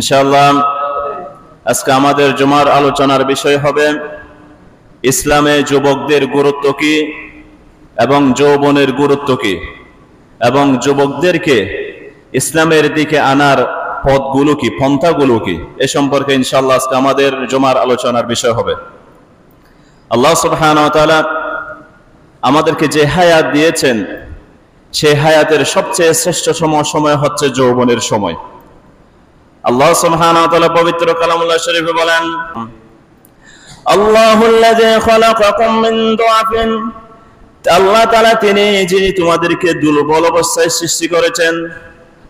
ইনশাআল্লাহ আজকে আমাদের জুমার আলোচনার বিষয় হবে ইসলামে যুবকদের গুরুত্ব কি এবং যৌবনের গুরুত্ব কি এবং যুবকদেরকে ইসলামের দিকে আনার পথগুলো কি, পন্থাগুলো কি, এ সম্পর্কে ইনশাআল্লাহ আজকে আমাদের জুমার আলোচনার বিষয় হবে। আল্লাহ সুবহানাহু ওয়া তাআলা আমাদেরকে যে হায়াত দিয়েছেন সেই হায়াতের সবচেয়ে শ্রেষ্ঠ সময় হচ্ছে যৌবনের সময়। আল্লাহ সুবহানাহু ওয়া তাআলা পবিত্র কালামুল্লাহ শরীফে বলেন, আল্লাহুল্লাযী খালাকাকুম মিন দুআফিন, আল্লাহ তাআলা যিনি তোমাদেরকে দুর্বল অবস্থায় সৃষ্টি করেছেন।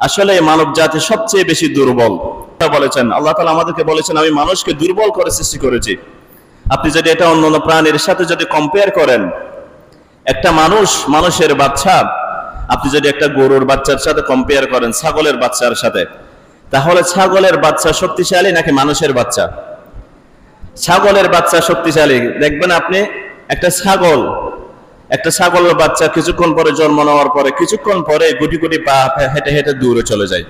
আসলে মানব জাতি সবচেয়ে বেশি দুর্বল বলেছেন। আল্লাহ তাআলা আমাদেরকে বলেছেন, আমি মানুষকে দুর্বল করে সৃষ্টি করেছি। আপনি যদি এটা অন্যান্য প্রাণীর সাথে যদি কম্পেয়ার করেন, একটা মানুষের বাচ্চা আপনি যদি একটা গরুর বাচ্চার সাথে কম্পেয়ার করেন ছাগলের বাচ্চার সাথে, তাহলে ছাগলের বাচ্চা শক্তিশালী নাকি মানুষের বাচ্চা? ছাগলের বাচ্চা শক্তিশালী। দেখবেন আপনি একটা ছাগলের বাচ্চা কিছুক্ষণ পরে জন্ম নেওয়ার পরে কিছুক্ষণ পরে গুটি গুটি পা হেঁটে হেঁটে দূরে চলে যায়,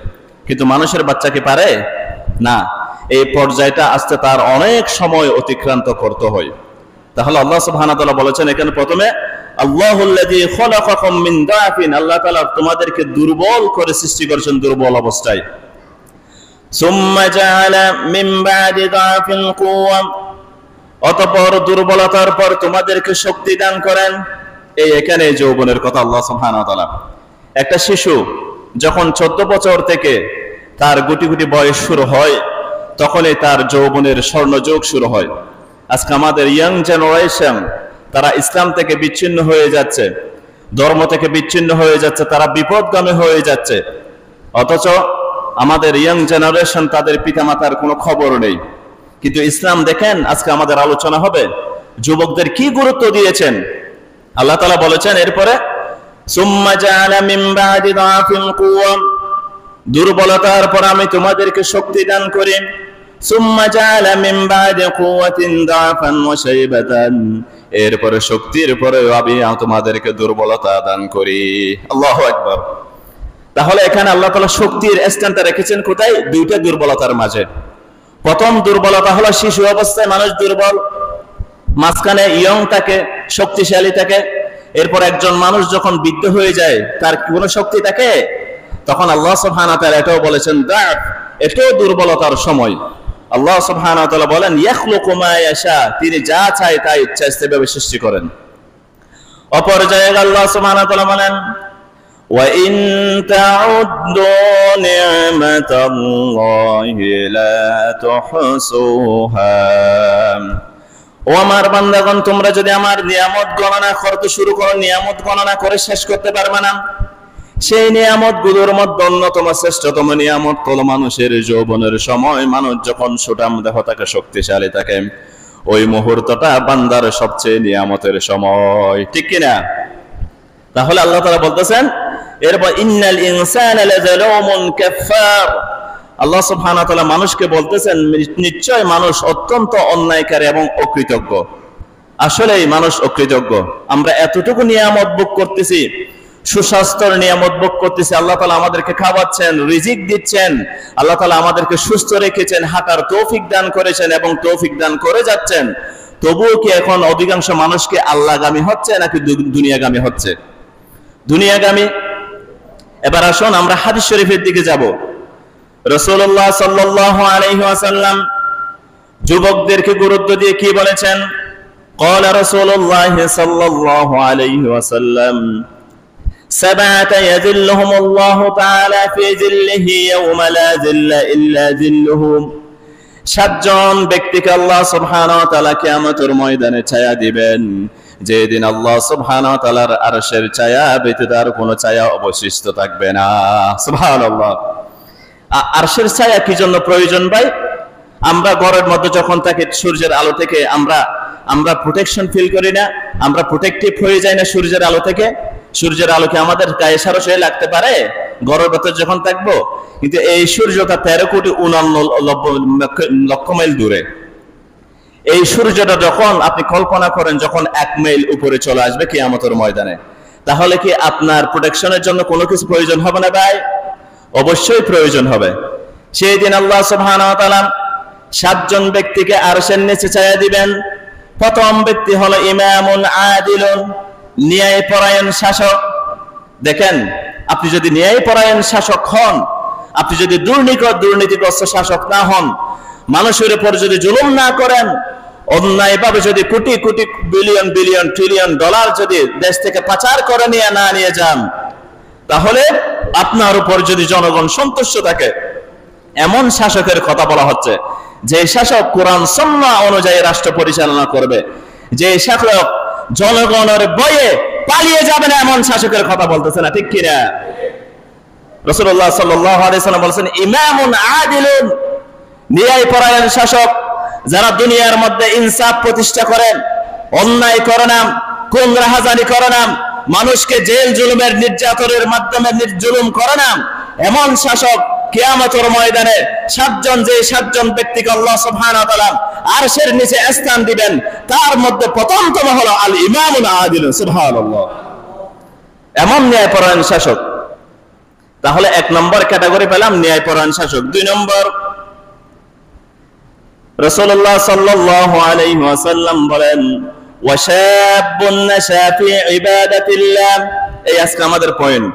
কিন্তু মানুষের বাচ্চা কি পারে? না। এই পর্যায়টা আসতে তার অনেক সময় অতিক্রান্ত করতে হয়। তাহলে আল্লাহ সুবহানাহু ওয়া তাআলা বলেছেন এখানে প্রথমে, আল্লাহুল্লাযী খালাকাকুম মিন দুআফিন, আল্লাহ তাআলা তোমাদেরকে দুর্বল করে সৃষ্টি করেছেন, দুর্বল অবস্থায়। সুম্মা জাআলা মিন বা'দি দুআফিন কুওয়া, অতঃপর দুর্বলতার পর তোমাদেরকে শক্তি দান করেন। এখানে যৌবনের কথা আল্লাহ সুবহানাহু ওয়া তাআলা। একটা শিশু যখন 14 বছর থেকে তার গুটি গুটি বয়স শুরু হয়, তখনই তার যৌবনের স্বর্ণযুগ শুরু হয়। আজকে আমাদের ইয়াং জেনারেশন তারা ইসলাম থেকে বিচ্ছিন্ন হয়ে যাচ্ছে, ধর্ম থেকে বিচ্ছিন্ন হয়ে যাচ্ছে, তারা বিপদগামী হয়ে যাচ্ছে। অথচ আমাদের ইয়াং জেনারেশন তাদের পিতামাতার কোনো খবর নেই। কিন্তু ইসলাম দেখেন, আজকে আমাদের আলোচনা হবে যুবকদের কি গুরুত্ব দিয়েছেন। আল্লাহ তাআলা বলেছেন এরপরে, সুম্মা জাআলা মিন বা'দি দুআফিন কুওয়া, দুর্বলতার পর আমি তোমাদেরকে শক্তি দান করি। সুম্মা জাআলা মিন বা'দি কুওয়াতিন দুআফান ওয়া শাইবাতান, এরপরে শক্তির পরে আমি তোমাদেরকে দুর্বলতা দান করি। আল্লাহু আকবার। তাহলে এখানে আল্লাহ তাআলা শক্তির স্থানটা রেখেছেন কোথায়? দুইটা দুর্বলতার মাঝে। প্রথম দুর্বলতা হলো শিশু অবস্থায় মানুষ দুর্বল, মাঝখানে ইয়ং থাকে, শক্তিশালী থাকে। এরপর একজন মানুষ যখন বৃদ্ধ হয়ে যায়, তার কোনো শক্তি থাকে? তখন আল্লাহ সুবহানাহু ওয়া তাআলা এটাও বলেছেন, দাফ, এটাও দুর্বলতার সময়। আল্লাহ সুবহানাহু ওয়া তাআলা বলেন, ইয়াখলুকু মা ইয়াশা, তিনি যা চায় তা ইচ্ছাস্থায়ীভাবে সৃষ্টি করেন। অপর জায়গায় আল্লাহ সুবহানাহু ওয়া তাআলা বলেন, وَإِن تَعُدُّوا نِعْمَةَ اللَّهِ لَا تُحْصُوهَا, ও আমার বান্দাগণ, তোমরা যদি আমার নিয়ামত গণনা করতে শুরু করো, নিয়ামত গণনা করে শেষ করতে পারবে না। সেই নিয়ামতগুলোর মধ্যে অন্যতম শ্রেষ্ঠতম নিয়ামত হলো মানুষের যৌবনের সময়। মানুষ যখন সুঠাম দেহ থাকে, শক্তিশালী থাকে, ওই মুহূর্তটা বান্দার সবচেয়ে নিয়ামতের সময়, ঠিক কিনা? তাহলে আল্লাহ তাআলা বলতেছেন এরপর, ইন্নাল ইনসানা লাযালুমুন কাফফার, আল্লাহ সুবহানাহু ওয়া তাআলা মানুষকে বলতেছেন নিশ্চয় মানুষ অত্যন্ত অন্যায়কারী এবং অকৃতজ্ঞ। আসলেই মানুষ অকৃতজ্ঞ। আমরা এতটুকু নিয়ামত ভোগ করতেছি, সুস্বাস্থ্যের নিয়ামত ভোগ করতেছি, আল্লাহ তাআলা আমাদেরকে খাওয়াচ্ছেন, রিজিক দিচ্ছেন, আল্লাহ তাআলা আমাদেরকে সুস্থ রেখেছেন, হাঁটার তৌফিক দান করেছেন এবং তৌফিক দান করে যাচ্ছেন। তবুও কি এখন অধিকাংশ মানুষকে আল্লাহগামী হচ্ছে নাকি দুনিয়াগামী হচ্ছে? দুনিয়াগামী। এবার আসুন আমরা হাদিস শরীফের দিকে যাব। রাসূলুল্লাহ সাল্লাল্লাহু আলাইহি ওয়াসাল্লাম যুবকদেরকে গুরুত্ব দিয়ে কি বলেছেন? ক্বালা রাসূলুল্লাহ সাল্লাল্লাহু আলাইহি ওয়াসাল্লাম, সাবাতা ইয়াযিল্লুহুমুল্লাহু তাআলা ফি যিল্লিহি ইয়াওমা লা যিল্লা ইল্লা যিল্লুহু, 7 জন ব্যক্তিকে আল্লাহ সুবহানাহু ওয়া তাআলা কিয়ামতের ময়দানে ছায়া দিবেন, যেদিন আল্লাহ সুবহানাহু ওয়া তাআলার আরশের ছায়া ব্যতীত আর কোনো ছায়া অবশিষ্ট থাকবে না। সুবহানাল্লাহ। আরশের ছায়া কি জন্য প্রয়োজন ভাই? আমরা ঘরের মধ্যে যখন থাকি, সূর্যের আলো থেকে আমরা প্রোটেকশন ফিল করি না? আমরা প্রোটেক্টিভ হয়ে যাই না সূর্যের আলো থেকে? সূর্যের আলো কি আমাদের গায়ে সরাসরি লাগতে পারে ঘরের ভেতর যখন থাকবো? কিন্তু এই সূর্যটা 13,59,00,000 মাইল দূরে। এই সূর্যটা যখন আপনি কল্পনা করেন, যখন 1 মাইল উপরে চলে আসবে কিয়ামতের ময়দানে, তাহলে কি আপনার প্রোটেকশনের জন্য কোনো কিছু প্রয়োজন হবে না ভাই? অবশ্যই প্রয়োজন হবে। সেই দিন আল্লাহ সুবহানাহু ওয়া তাআলা 7 জন ব্যক্তিকে আরশের নিচে ছায়া দিবেন। প্রথম ব্যক্তি হলো ইমামুন আদিলুন, ন্যায়পরায়ণ শাসক। দেখেন, আপনি যদি ন্যায়পরায়ণ শাসক হন, আপনি যদি দুর্নীতিগ্রস্ত শাসক না হন, মানুষের উপর যদি জুলুম না করেন, অন্যায়ভাবে যদি crore crore billion billion trillion dollar যদি দেশ থেকে পাচার করে নিয়ে যান, তাহলে আপনার উপর যদি জনগণ সন্তুষ্ট থাকে, এমন শাসকের কথা বলা হচ্ছে যে শাসক কোরআন সুন্নাহ অনুযায়ী রাষ্ট্র পরিচালনা করবে, যে শাসক জনগণের ভয়ে পালিয়ে যাবে না, এমন শাসকের কথা বলতেছে না, ঠিক কিনা? রাসূলুল্লাহ সাল্লাল্লাহু আলাইহি ওয়াসাল্লাম বলেছেন ইমামুন আদিলুন, ন্যায়পরায়ণ শাসক, যারা দুনিয়ার মধ্যে ইনসাফ প্রতিষ্ঠা করেন, অন্যায় করে না, খুন রাহাজানি করে না, মানুষকে জেল জুলুমের নির্যাতনের মাধ্যমে জুলুম করে না, এমন শাসক কিয়ামতের ময়দানে 7 জন ব্যক্তিকে আল্লাহ সুবহানাহু ওয়া তাআলা আরশের নিচে স্থান দিবেন। তার মধ্যে প্রথমতম হলো আল ইমামুল আদিল। সুবহানাল্লাহ, এমন ন্যায়পরায়ণ শাসক। তাহলে 1 নম্বর ক্যাটাগরি পেলাম ন্যায়পরায়ণ শাসক। 2 নম্বর, রাসূলুল্লাহ সাল্লাল্লাহু আলাইহি ওয়াসাল্লাম বলেন ওয়াশাবুন নাশা ফি ইবাদাতিল্লাহ। এই আজকে আমাদের পয়েন্ট।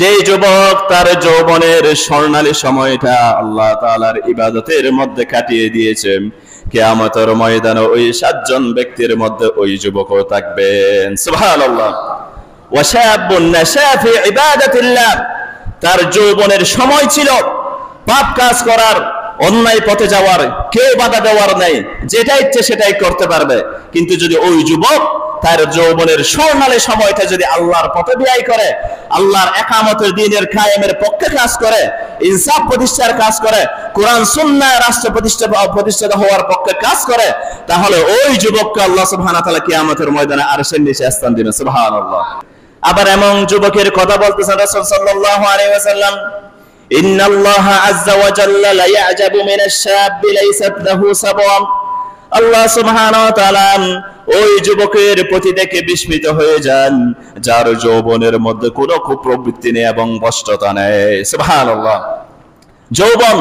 যে যুবক তার যৌবনের স্বর্ণালী সময়টা আল্লাহ তাআলার ইবাদতের মধ্যে কাটিয়ে দিয়েছে, কিয়ামতের ময়দানে ওই 7 জন ব্যক্তির মধ্যে ওই যুবকও থাকবেন। সুবহানাল্লাহ। ওয়াশাবুন নাশা ফি ইবাদাতিল্লাহ, তার যৌবনের সময় ছিল পাপ কাজ করার, অন্যায় পথে যাওয়ার, কেউ বাধা দেওয়ার নাই, যেটা ইচ্ছে সেটাই করতে পারবে। কিন্তু যদি ওই যুবক তার যৌবনের স্বর্ণালী সময়টা যদি আল্লাহর পথে ব্যয় করে, আল্লাহর ইকামতের দ্বীনের কায়েমের পক্ষে কাজ করে, ইনসাফ প্রতিষ্ঠার কাজ করে, কোরআন সুন্নাহ রাষ্ট্র প্রতিষ্ঠা হওয়ার পক্ষে কাজ করে, তাহলে ওই যুবককে আল্লাহ সুবহানাহু ওয়া তাআলা কিয়ামতের ময়দানে আরশের নিচে স্থান দিবেন। সুবহানাল্লাহ। আবার এমন যুবকের কথা বলতেছেন রাসূল সাল্লাল্লাহু আলাইহি ওয়াসাল্লাম, ইন্নাল্লাহা আযজা ওয়া জাল্লা লা ইয়াজাবু মিনাশ শাববি লাইসাত লাহু সাবওয়াম। আল্লাহ সুবহানাহু ওয়া তাআলা ওই যুবকের প্রতি দেখে বিস্মিত হয়ে যান যার যৌবনের মধ্যে কোনো কুপ্রবৃত্তি নেই এবং ভ্রষ্টতা নেই। সুবহানাল্লাহ। যৌবন,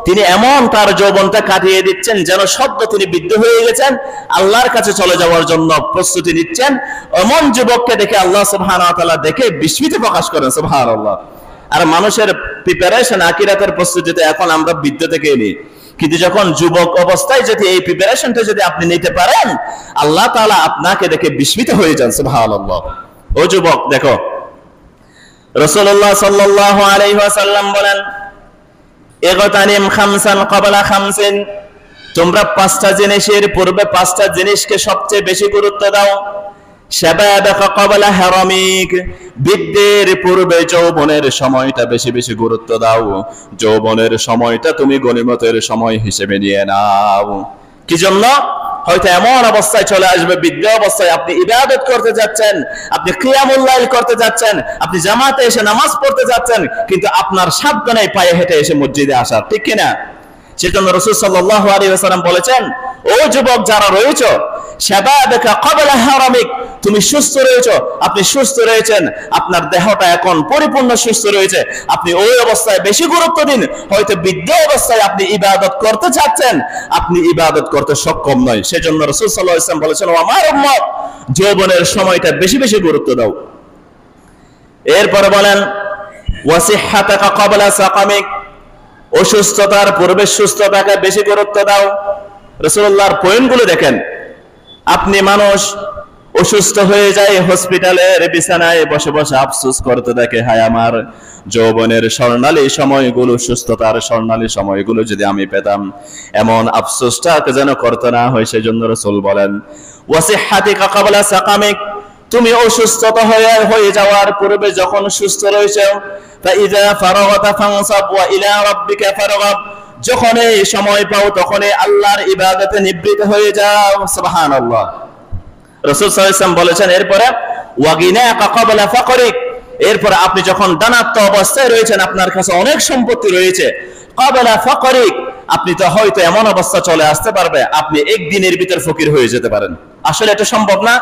তিনি এমন তার যৌবনটা কাটিয়ে দিচ্ছেন যেন সদ্য তিনি বৃদ্ধ হয়ে গেছেন, আল্লাহর কাছে চলে যাওয়ার জন্য প্রস্তুতি নিচ্ছেন। এমন যুবককে দেখে আল্লাহ সুবহানাহু ওয়া তাআলা দেখে বিস্মিত প্রকাশ করেন। সুবহানাল্লাহ। আর মানুষের প্রিপারেশন আখিরাতের প্রস্তুতিতে এখন আমরা বৃদ্ধ থেকে নিই, কিন্তু যখন যুবক অবস্থায় যদি এই প্রিপারেশনটা যদি আপনি নিতে পারেন, আল্লাহ তাআলা আপনাকে দেখে বিস্মিত হয়ে যান। সুবহানাল্লাহ। ও যুবক, দেখো, রাসূলুল্লাহ সাল্লাল্লাহু আলাইহি ওয়াসাল্লাম বলেন ইগতানিম খামসান ক্বাবলা খামসিন, তোমরা 5টা জিনিসের পূর্বে 5টা জিনিসকে সবচেয়ে বেশি গুরুত্ব দাও। শাবাবাকা ক্বাবলা হারামিক, বৃদ্ধের পূর্বে যৌবনের সময়টা বেশি বেশি গুরুত্ব দাও। যৌবনের সময়টা তুমি গনিমতের সময় হিসেবে নিয়ে নাও। কি জন্য? হয়তো এমন অবস্থায় চলে আসবে, বৃদ্ধ অবস্থায় আপনি ইবাদত করতে যাচ্ছেন, আপনি কিয়ামুল লাইল করতে যাচ্ছেন, আপনি জামাতে এসে নামাজ পড়তে যাচ্ছেন, কিন্তু আপনার সাধ্য নেই পায়ে হেঁটে এসে মসজিদে আসার, ঠিক কিনা? সেজন্য রাসূল সাল্লাল্লাহু আলাইহি ওয়াসাল্লাম বলেছেন, ও যুবক যারা রয়েছে, শাবাবাকা ক্বাবলা হারামিক, তুমি সুস্থ রয়েছে, আপনি সুস্থ রয়েছেন, আপনার দেহটা এখন পরিপূর্ণ সুস্থ রয়েছে, আপনি ওই অবস্থায় বেশি গুরুত্ব দিন। হয়তো বৃদ্ধ অবস্থায় আপনি ইবাদত করতে চাচ্ছেন, আপনি ইবাদত করতে সক্ষম নয়। সেজন্য রাসূল সাল্লাল্লাহু আলাইহি ওয়াসাল্লাম বলেছেন, ও আমার উম্মত, যৌবনের সময়টা বেশি বেশি গুরুত্ব দাও। এরপরে বলেন ওয়াসিহহাতাকা ক্বাবলা সাকামিক, অসুস্থতার পূর্বে সুস্থতাকে বেশি গুরুত্ব দাও। রাসূলুল্লাহর পয়েন্টগুলো দেখেন। আপনি মানুষ অসুস্থ হয়ে যায়, হসপিটালের বিছানায় বসে বসে আফসোস করতে দেখে, হায় আমার যৌবনের স্বর্ণালী সময়গুলো, সুস্থতার স্বর্ণালী সময়গুলো যদি আমি পেতাম, এমন আফসোসটা যেন করতে না হয়। সেজন্য রাসূল বলেন ওয়াসিহহাতিকা ক্বাবলা সাকামিক, তুমি অসুস্থতা হয়ে যাওয়ার পূর্বে যখন সুস্থ রয়েছে, ফাইযা ফারাগতা ফানসাব ওয়া ইলা রাব্বিকা ফারগাব, যখন এই সময় পাও তখন আল্লাহর ইবাদতে নিবৃত্ত হয়ে যাও। সুবহানাল্লাহ। রাসূল সাল্লাল্লাহু আলাইহি ওয়াসাল্লাম বলেছেন এরপরে ওয়াগিনাকা ক্বাবলা ফাকরিক, এরপরে আপনি যখন দানাত্ম অবস্থায় রয়েছেন, আপনার কাছে অনেক সম্পত্তি রয়েছে, ক্বাবলা ফাকরিক, আপনি তো হয়তো এমন অবস্থা চলে আসতে পারবে আপনি একদিনের ভিতর ফকির হয়ে যেতে পারেন। আসলে এটা সম্ভব না?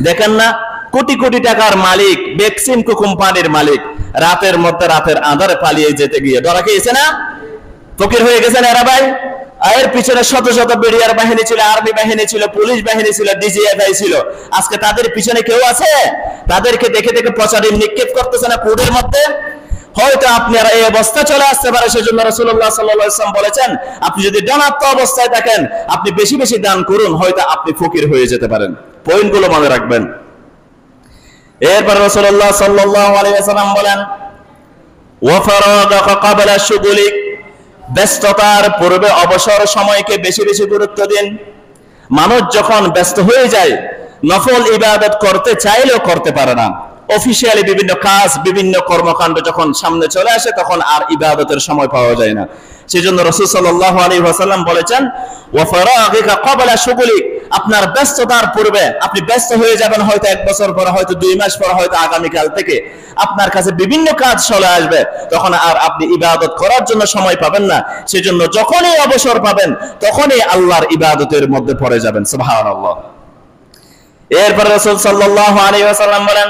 দেখেন না, কোটি কোটি টাকার মালিক, বেক্সিমকো কোম্পানির মালিক, রাতের মধ্যে রাতের আঁধারে পালিয়ে যেতে গিয়ে ধরা খেয়েছে না? ফকির হয়ে গেছেন এরা ভাই। এর পিছনে শত শত বিডিআর বাহিনী ছিল, আর্মি বাহিনী ছিল, পুলিশ বাহিনী ছিল, ডিজিএফআই ছিল। আজকে তাদের পিছনে কেউ আছে? তাদেরকে দেখে দেখে প্রচারে নিক্ষেপ করতেছে না কোর্টের মধ্যে? হয়তো আপনারা এই অবস্থা চলে আসতে পারে। সেজন্য রাসূলুল্লাহ সাল্লাল্লাহু আলাইহি ওয়াসাল্লাম বলেছেন, আপনি যদি দানাত্ম অবস্থায় থাকেন, আপনি বেশি বেশি দান করুন, হয়তো আপনি ফকির হয়ে যেতে পারেন। পয়েন্টগুলো মনে রাখবেন। এরপর রাসূলুল্লাহ সাল্লাল্লাহু আলাইহি ওয়াসাল্লাম বলেন, ওয়া ফারাগাকা ক্বাবলা শুগুলিক, ব্যস্ততার পূর্বে অবসর সময়কে বেশি বেশি গুরুত্ব দিন। মানুষ যখন ব্যস্ত হয়ে যায়, নফল ইবাদত করতে চাইলেও করতে পারে না। অফিসিয়ালি বিভিন্ন কাজ, বিভিন্ন কর্মকাণ্ড যখন সামনে চলে আসে, তখন আর ইবাদতের সময় পাওয়া যায় না। সেজন্য রাসূল সাল্লাল্লাহু আলাইহি ওয়াসাল্লাম বলেছেন, ওয়া ফারাগিকা ক্বাবলা শুগুলিক, আপনার ব্যস্ততার পূর্বে, আপনি ব্যস্ত হয়ে যাবেন হয়তো 1 বছর পর, হয়তো 2 মাস পর, হয়তো আগামীকাল থেকে আপনার কাছে বিভিন্ন কাজ চলে আসবে, তখন আর আপনি ইবাদত করার জন্য সময় পাবেন না। সেজন্য যখনই অবসর পাবেন, তখনই আল্লাহর ইবাদতের মধ্যে পড়ে যাবেন। সুবহানাল্লাহ। এরপর রাসূল সাল্লাল্লাহু আলাইহি ওয়াসাল্লাম বলেন,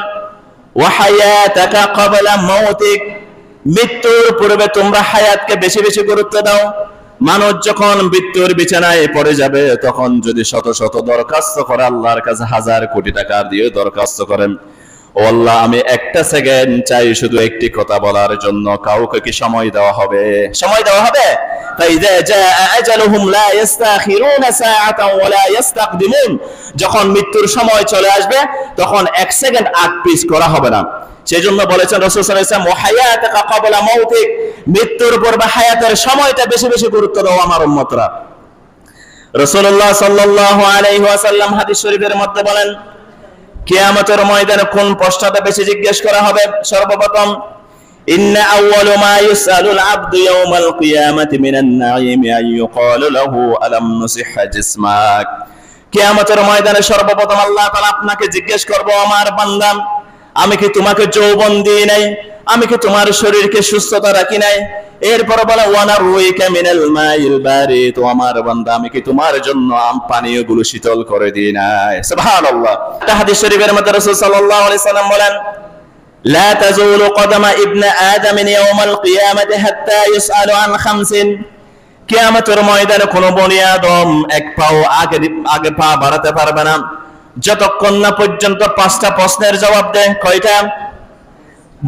ওয়া হায়াতাকা ক্বাবলা মাউতিক, মৃত্যুর পূর্বে তোমরা হায়াতকে বেশি বেশি গুরুত্ব দাও। মানুষ যখন মৃত্যুর বিছানায় পড়ে যাবে, তখন যদি শত শত দরখাস্ত করে, আল্লাহর কাছে 1000 কোটি টাকা দিয়ে দরখাস্ত করেন, ও আল্লাহ আমি একটা সেকেন্ড চাই শুধু একটি কথা বলার জন্য, কাউকে কি সময় দেওয়া হবে? সময় দেওয়া হবে? ফাইযা জাআ আজালুহুম লা ইস্তাখিরুনা সাআতান ওয়া লা ইস্তাকদিমুন, যখন মৃত্যুর সময় চলে আসবে, তখন 1 সেকেন্ড আগ পিছ করা হবে না। সেজন্য বলেছেন রাসূল সাল্লাল্লাহু আলাইহি ওয়াসাল্লাম, ওয়া হায়াতাকা ক্বাবলা মাউতিক, মৃত্যুর পূর্বে হায়াতের সময়টা বেশি বেশি গুরুত্ব দাও আমার উম্মতরা। রাসূলুল্লাহ সাল্লাল্লাহু আলাইহি ওয়াসাল্লাম হাদিস শরীফের মধ্যে বলেন, কিয়ামতের ময়দানে কোন প্রশ্নটা বেশি জিজ্ঞেস করা হবে? সর্বপ্রথম, ইন্না আউয়ালু মা ইউসআলুল আবদু ইয়াওমাল কিয়ামাতি মিনান নাঈমি আইয়ুকালু লাহু আলাম নুসিহা জিসমাক, কিয়ামতের ময়দানে সর্বপ্রথম আল্লাহ তাআলা আপনাকে জিজ্ঞেস করব, আমার বান্দা, আমি কি তোমাকে যৌবন দিই নাই? আমি কি তোমার শরীরকে সুস্থতা রাখি নাই? এরপর বলে, ওয়ানারুইকা মিনাল মাইল বারিদ, তো আমার বান্দা, আমি কি তোমার জন্য পানীয়গুলো শীতল করে দিই নাই? সুবহানাল্লাহ। একটা হাদিস শরীফের মধ্যে রাসূল সাল্লাল্লাহু আলাইহি সাল্লাম বলেন, লা তাজুলু কদমা ইবনে আদম ইয়াওমাল কিয়ামাতি হাত্তা ইউসআলু আন খামসিন, কিয়ামতের ময়দানে কোন বনি আদম এক পাও আগে পা বাড়াতে পারবে না, যতক্ষণ না পর্যন্ত 5টা প্রশ্নের জবাব দেয়। কয়টা?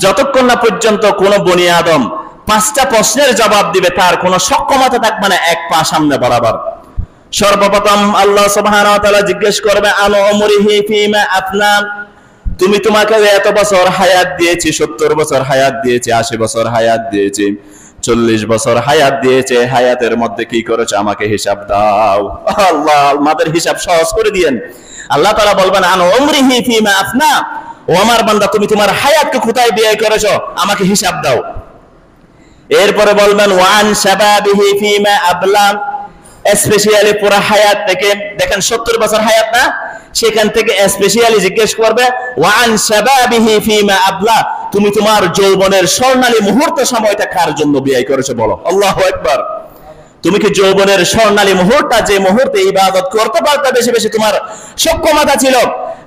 যতক্ষণ না পর্যন্ত কোন বনি আদম 5টা প্রশ্নের জবাব দিবে, তার কোন সক্ষমতা থাকবে না 1 পা সামনে বাড়াবার। সর্বপ্রথম আল্লাহ সুবহানাহু ওয়া তাআলা জিজ্ঞেস করবে, আনো উমরিহি ফিমা আফনা, তুমি তোমাকে এত বছর হায়াত দিয়েছি, 70 বছর হায়াত দিয়েছি, 80 বছর হায়াত দিয়েছি, 40 বছর হায়াত দিয়েছে, হায়াতের মধ্যে কি করেছে আমাকে হিসাব দাও। আল্লাহ আমাদের হিসাব সহজ করে দিয়েন। আল্লাহ তাআলা বলবেন, আনো উমরিহি ফিমা আফনা, ও আমার বান্দা, তুমি তোমার হায়াতকে কোথায় ব্যয় করেছো, আমাকে হিসাব দাও। এরপরে বলবেন, ওয়ান শাবাবিহি ফিমা আবলা, স্পেশালি পুরো হায়াত থেকে, দেখেন 70 বছর হায়াত না, সেখান থেকে স্পেশালি জিজ্ঞেস করবে, ওয়ান শাবাবিহি ফিমা আবলা, তুমি তোমার যৌবনের স্বর্ণালী মুহূর্ত সময়টা কার জন্য ব্যয় করেছো বলো। আল্লাহু আকবার। তুমি কি যৌবনের স্বর্ণালী মুহূর্তটা, যে মুহূর্তে ইবাদত করতে পারতে বেশি বেশি তোমার সক্ষমতা ছিল,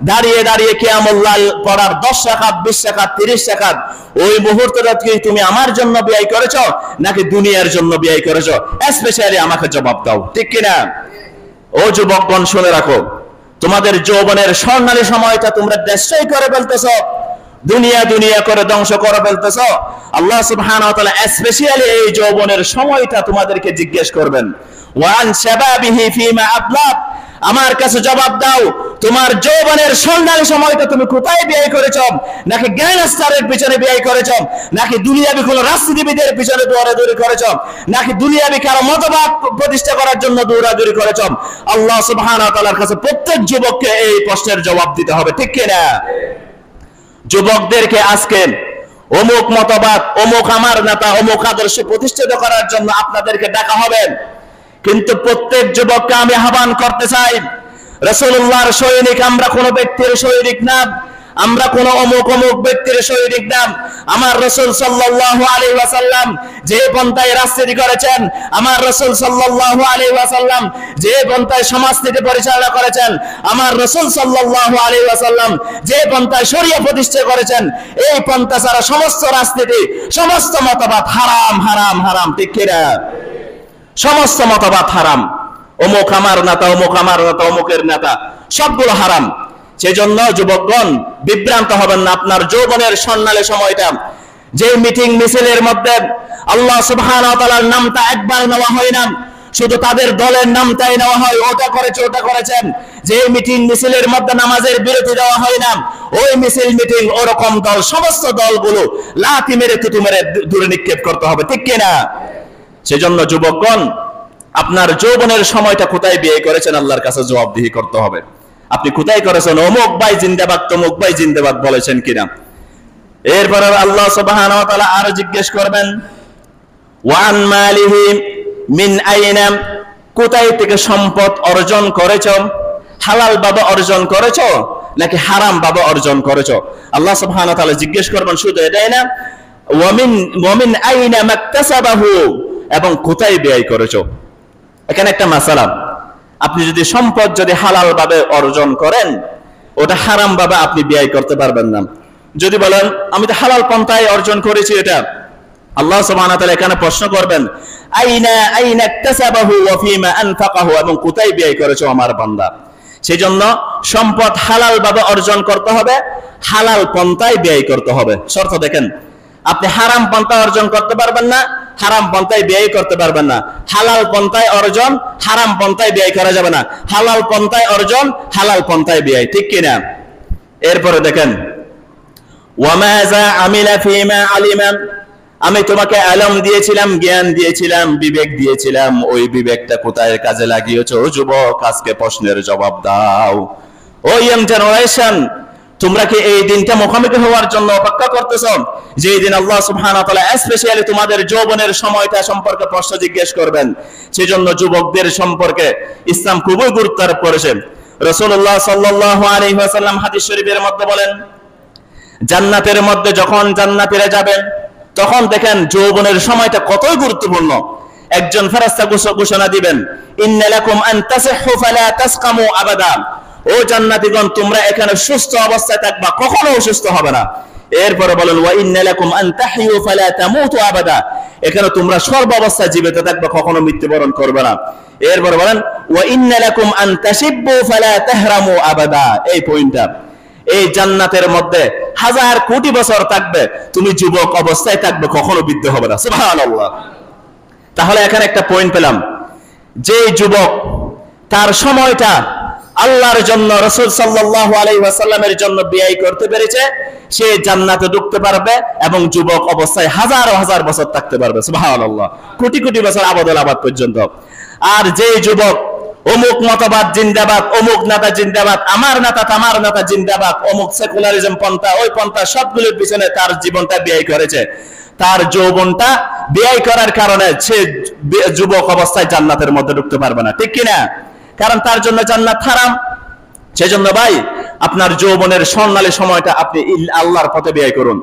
দাঁড়িয়ে দাঁড়িয়ে কিয়ামুল লাইল পড়ার 10 রাকাত, 20 রাকাত, 30 রাকাত, ওই মুহূর্তটা কি তুমি আমার জন্য ব্যয় করেছো নাকি দুনিয়ার জন্য ব্যয় করেছো? স্পেশালি আমাকে জবাব দাও, ঠিক কিনা? ও যুবকগণ, শুনে রাখো, তোমাদের যৌবনের স্বর্ণালী সময়টা তোমরা দেশই করে ফেলতেছো, দুনিয়া দুনিয়া করে ধ্বংস করে ফেলতেছো। আল্লাহ সুবহানাহু ওয়া তাআলা স্পেশালি এই যৌবনের সময়টা তোমাদেরকে জিজ্ঞেস করবেন, ওয়ান শাবাবিহি ফিমা আবলা, আমার কাছে জবাব দাও, তোমার যৌবনের স্বর্ণালী সময়টা তুমি কোথায় ব্যয় করেছো? নাকি গ্যাংস্টারের পিছনে ব্যয় করেছো, নাকি দুনিয়াবি কোনো রাজনীতিবিদের পিছনে দৌড়াদৌড়ি করেছো, নাকি দুনিয়াবি কারো মতবাদ প্রতিষ্ঠা করার জন্য দৌড়াদৌড়ি করেছো? আল্লাহ সুবহানাহু ওয়া তাআলার কাছে প্রত্যেক যুবককে এই প্রশ্নের জবাব দিতে হবে, ঠিক কি না? যুবকদেরকে আজকে অমুক মতবাদ, অমুক আমার নেতা, অমুক আদর্শ প্রতিষ্ঠিত করার জন্য আপনাদেরকে ডাকা হবে, কিন্তু প্রত্যেক যুবককে আমি আহ্বান করতে চাই, রাসূলুল্লাহর সৈনিক আমরা কোন ব্যক্তির সৈনিক না, আমরা কোন অমুক অমুক ব্যক্তির সৈনিক না। আমার রাসূল সাল্লাল্লাহু আলাইহি ওয়াসাল্লাম যে পন্থায় রাজনীতি করেছেন, আমার রাসূল সাল্লাল্লাহু আলাইহি ওয়াসাল্লাম যে পন্থায় সমাজনীতি পরিচালনা করেছেন, আমার রাসূল সাল্লাল্লাহু আলাইহি ওয়াসাল্লাম যে পন্থায় শরিয়া প্রতিষ্ঠা করেছেন, এই পন্থা ছাড়া সমস্ত রাজনীতি, সমস্ত মতবাদ হারাম হারাম হারাম, ঠিক কি না? সমস্ত মতবাদ হারাম, অমুক আমার নেতা, অমুক আমার নেতা, অমুকের নেতা, সবগুলো হারাম। সেজন্য যুবকগণ বিভ্রান্ত হবেন না। আপনার যৌবনের স্বর্ণালী সময়টা, যে মিটিং মিছিলের মধ্যে আল্লাহ সুবহানাহু ওয়া তাআলার নামটা একবার নেওয়া হয় না, শুধু তাদের দলের নামটাই নেওয়া হয়, ওটা করেছে ওটা করেছেন। যে মিটিং মিছিলের মধ্যে নামাজের বিরতি দেওয়া হয় না, ওই মিছিল মিটিং ওরকম দল, সমস্ত দলগুলো লাথি মেরে থুতু মেরে দূরে নিক্ষেপ করতে হবে, ঠিক কিনা? সেজন্য যুবকগণ আপনার যৌবনের সময়টা কোথায় ব্যয় করেছেন আল্লাহর কাছে জবাবদিহি করতে হবে। আপনি কোথায় করেছেন? অমুক ভাই জিন্দাবাদ, তমুক ভাই জিন্দাবাদ বলেছেন কিনা। এরপর আল্লাহ সুবহানাহু ওয়া তাআলা আর জিজ্ঞেস করবেন, ওয়ান মালিহি মিন আইনা, কোথায় থেকে সম্পদ অর্জন করেছো? হালাল ভাবে অর্জন করেছো নাকি হারাম ভাবে অর্জন করেছো? আল্লাহ সুবহানাহু ওয়া তাআলা জিজ্ঞেস করবেন। শুধু এটাই না, ওয়ামিন আইনা মাকতাসাবাহু, এবং কোথায় ব্যয় করেছো। এখানে একটা মাসালা, আপনি যদি সম্পদ যদি হালাল ভাবে অর্জন করেন, ওটা হারাম ভাবে আপনি ব্যয় করতে পারবেন না। যদি বলেন আমি তো হালাল পন্থায় অর্জন করেছি, এটা আল্লাহ সুবহানাহু ওয়া তাআলা এখানে প্রশ্ন করবেন, আইনা ইকতাসাবাহু ওয়া ফীমা আনফাকাহু, এবং কোথায় ব্যয় করেছো আমার বান্দা। সেজন্য সম্পদ হালাল ভাবে অর্জন করতে হবে, হালাল পন্থায় ব্যয় করতে হবে। শর্ত দেখেন, আপনি হারাম পন্থা অর্জন করতে পারবেন না, হারাম পন্থায় ব্যয় করতে পারবেন না। হালাল পন্থায় অর্জন, হারাম পন্থায় ব্যয় করা যাবে না। হালাল পন্থায় অর্জন, হালাল পন্থায় ব্যয়, ঠিক কিনা? এরপরে দেখেন, ওয়ামাযা আমিলা ফীমা আলিমা, আমি তোমাকে আলম দিয়েছিলাম, জ্ঞান দিয়েছিলাম, বিবেক দিয়েছিলাম, ওই বিবেকটা কোথায় কাজে লাগিয়েছো? যুবক, আজকে প্রশ্নের জবাব দাও। ও ইয়াং জেনারেশন, তোমরা কি এই দিনটা মুখোমুখি হওয়ার জন্য অপেক্ষা করতেছো, যে দিন আল্লাহ সুবহানাহু ওয়া তাআলা স্পেশালি তোমাদের যৌবনের সময়টা সম্পর্কে প্রশ্ন জিজ্ঞেস করবেন? সেজন্য যুবকদের সম্পর্কে ইসলাম খুবই গুরুত্ব আরোপ করেছে। রাসূলুল্লাহ সাল্লাল্লাহু আলাইহি ওয়াসাল্লাম হাদিস শরীফের মধ্যে বলেন, জান্নাতের মধ্যে যখন জান্নাতীরা যাবেন, তখন দেখেন যৌবনের সময়টা কতই গুরুত্বপূর্ণ। একজন ফেরেশতা ঘোষণা দিবেন, ইন্না লাকুম আন তাসিহু ফালা তাসকামু আবাদা, ও জান্নাতীগণ তোমরা এখানে সুস্থ অবস্থায় থাকবা, কখনো অসুস্থ হবে না। এরপরে বলেন, ওয়া ইন্না লাকুম আন তাহইউ ফালা তামুতু আবাদা, এখানে তোমরা সর্ব অবস্থায় জীবিত থাকবে, কখনো মৃত্যুবরণ করবে না। এরপরে বলেন, ওয়া ইন্না লাকুম আন তাশিব্বু ফালা তাহরামু আবাদা, এই পয়েন্টটা, এই জান্নাতের মধ্যে হাজার কোটি বছর থাকবে, তুমি যুবক অবস্থায় থাকবে, কখনো বৃদ্ধ হবে না। সুবহানাল্লাহ। তাহলে এখানে একটা পয়েন্ট পেলাম, যে যুবক তার সময়টা আল্লাহর জন্য, রাসূল সাল্লাল্লাহু আলাইহি ওয়াসাল্লামের জন্য ব্যয় করতে পেরেছে, সে জান্নাতে ঢুকতে পারবে এবং যুবক অবস্থায় হাজার হাজার বছর থাকতে পারবে। সুবহানাল্লাহ, কোটি কোটি বছর আবাদুল আবাদ পর্যন্ত। আর যে যুবক অমুক মতবাদ জিন্দাবাদ, অমুক নেতা জিন্দাবাদ, আমার নেতা তামার নেতা জিন্দাবাদ, অমুক সেকুলারিজম পন্থা, ওই পন্থা, সবগুলোর পিছনে তার জীবনটা ব্যয় করেছে, তার যৌবনটা ব্যয় করার কারণে সে যুবক অবস্থায় জান্নাতের মধ্যে ঢুকতে পারবে না, ঠিক কিনা? কারণ তার জন্য জান্নাত হারাম। সেজন্য ভাই, আপনার যৌবনের স্বর্ণালী সময়টা আপনি আল্লাহর পথে ব্যয় করুন।